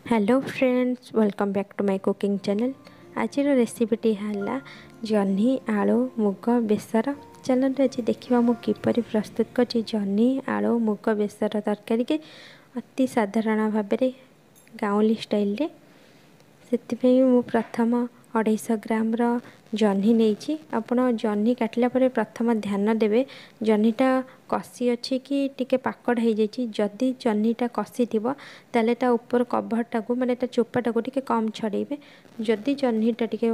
Hello friends, welcome back to my cooking channel. आज रेसिपीटी है जह्नी आलू मुग बेसर। चलते आज देखा मुझे किपरि प्रस्तुत कर जह्नी आलू मुग बेसर तरकारी के अति साधारण भाव में गाँवली स्टाइल रे। से प्रथम 250 ग्राम जह्नी नहीं आपण जह्नी काटिला प्रथम ध्यान देवे जह्नीटा कषि अच्छी कि टिके पाकड़ हो जाइए। जदि जह्नीटा कषि थी ताले ता ऊपर कभरटा को माने ता चोपाटा को टिके कम छड़ेबे। जदि जह्नीटा टिके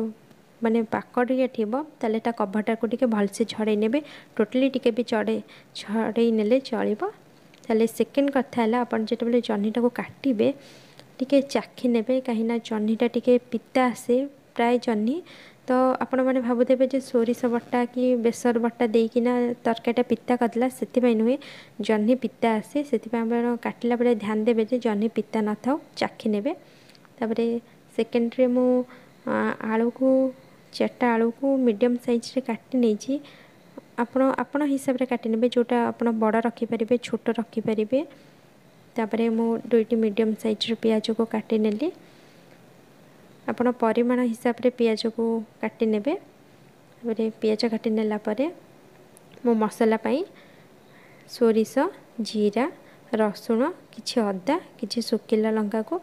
माने पाकड़िया थी ताले ता कभरटा को टिके भलसे छड़े नेबे। टोटली टिके भी छड़े नेले चलिबो। ताले सेकेंड कथा है आपण जेतबेले जह्नीटा को काटिबे टिके चाखी नेबे कहीं जह्नीटा टिके पिता आसे प्राय जह्नी तो आपण मैंने भावुवे जो सोरिष बटा कि बेसर बटा देकिना तरकारीटा पिता करदेला से नुहे जह्नी पिता आसे से काटिला बेले ध्यान देवे जे जह्नी पिता न था चाखी नेबे। तापरे सेकेंडरे मु आलू को 4टा आलू को मीडियम साइज रे काटी नहीं आपण हिसाब से काटी नेबे जोटा आपण बड़ रखिपारे छोट रखिपारे। तापरे मु 2टी मीडियम साइज पियाज को काटी नेली। आपण परिमाण हिसाब से पियाज को काटी नेबे। पियाज काटी नेला परे मो मसला पाई सोरिष जीरा रसुण किछि अदा किछि सुखिला लंका को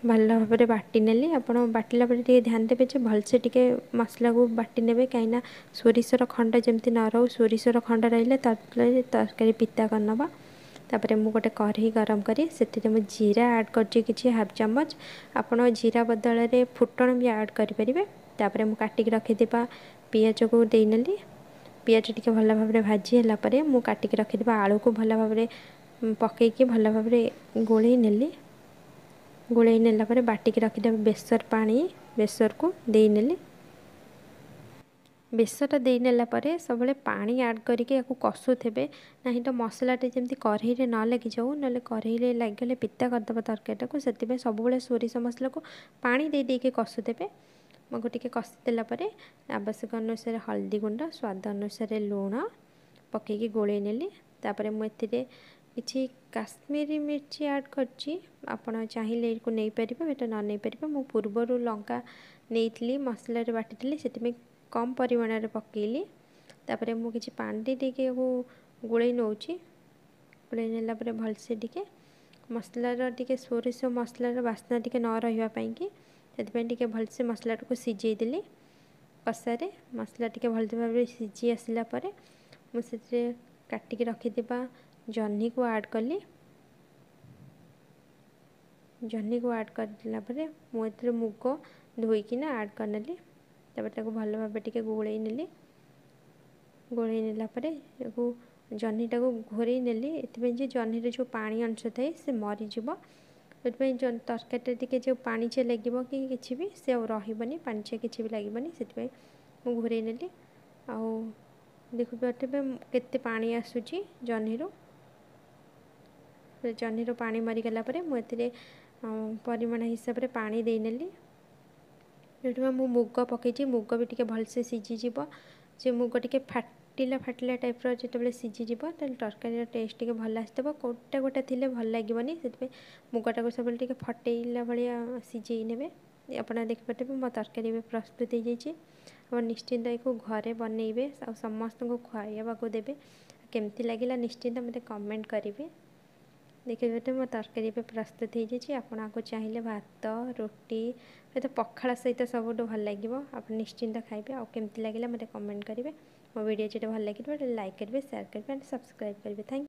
भल भाव में बाटी नेली। आपण बाटिला बेले ध्यान देवे जे भलसे टिके मसला को बाटी नेबे कहीं सोरिषर खंड जमती न रो सोरिषर खंड रहिले तरकारी पिता करनबा। तापरे मु गोटे कढ़ई गरम करी से मु जीरा ऐड करछि किछि हाफ चम्मच। आपण जीरा बदल रे फुटण भी ऐड करि परिबे। तापरे मु काटिक रखिदिबा पियाज को देई नेली। पियाज टिके भल भाव में भाजी होला परे मु काटिक रखिदिबा आलू को भल भाव में पकेइकी भल भाव में गोळेई नेली। गोळेई नेला परे बाटिक रखिदिबा बेसर पानी बेसर को देई नेली। बेसरटा दे नेला परे सब पानी ऐड करके कसुथे ना तो मसलाटे जमी कढ़ई न लगी जाऊ ना कढ़ई लगे पिता करदे तरकारीटा को। से सब सोरिष मसला को पानी दे देके कसुथे मुझे टे कषिदेला आवश्यक अनुसार हल्दी गुंड स्वाद अनुसार लुण पकईकी गोले नेली। तापर मुझे किसी काश्मीरी मिर्ची ऐड करची आपण चाहिए को नहीं पारे एटा न नहीं पारे। मु पूर्वर लंका नहीं मसला बाटी से कम परिमाण में पकेली। तापर मु किछि पानी देके गोले नौची गोले नेला परे भलसे टिके मसलार टिके सोरिष मसलार बास्ना टिके न रहिबा पई कि सेति टिके भलसे मसला को सिझेई देली। कसारे मसला टिके भल भाव सिझी आसला परे मु से काटिक रखिदिबा जह्नी को ऐड कली। जह्नी को ऐड करला परे मु एथरे मुग धोईकिना ऐड करनेली। तापर ताको भल भाव टिके गोळेई नेली। गोळेई नेला परे जह्नीटा को घोरई नेली एथि जे जह्नी रे जो पानी अंश थाए से मरी जिवो। एथि तरकारीटा टिके जो पानी चे लगिवो कि किछि भी से रहिबनी पानी चे किछि भी लागिबनी सेति मु घोरई नेली। आ देखु पारथिबे केते पानी आसुची जह्नी रो। जह्नी रो पानी मरी गला परे मु एथिरे परिमाण हिसाब रे पानी देई नेली। जो मु मुग पकई मुग भी टिके भलसे सिझीज से मुग टिके फाटिला फाटिला टाइप जो सिझीज तरकारी टेस्ट टिके भल आसब। गोटा गोटा थी भल लगे से मुगटा को सब टिके फटेला भाया सिझे ने। आपड़ देखिए मो तरकारी भी प्रस्तुत हो जाए। निश्चिंत या घरे बनइबे आ समस्त को खुआइबा को देवे। केमती लगे निश्चिंत मत कमेंट करेंगे। देखिए मो तरकारी भी प्रस्तुत हो जाए। आपको चाहिए भात रोटी तो पखाड़ सहित सब भल लगे आप निश्चिंत खाइबे। आ केमती लगे मत कमेंट करेंगे। मो वीडियो जो भल लगे लाइक करेंगे शेयर करेंगे एंड सब्सक्राइब करेंगे। Thank you.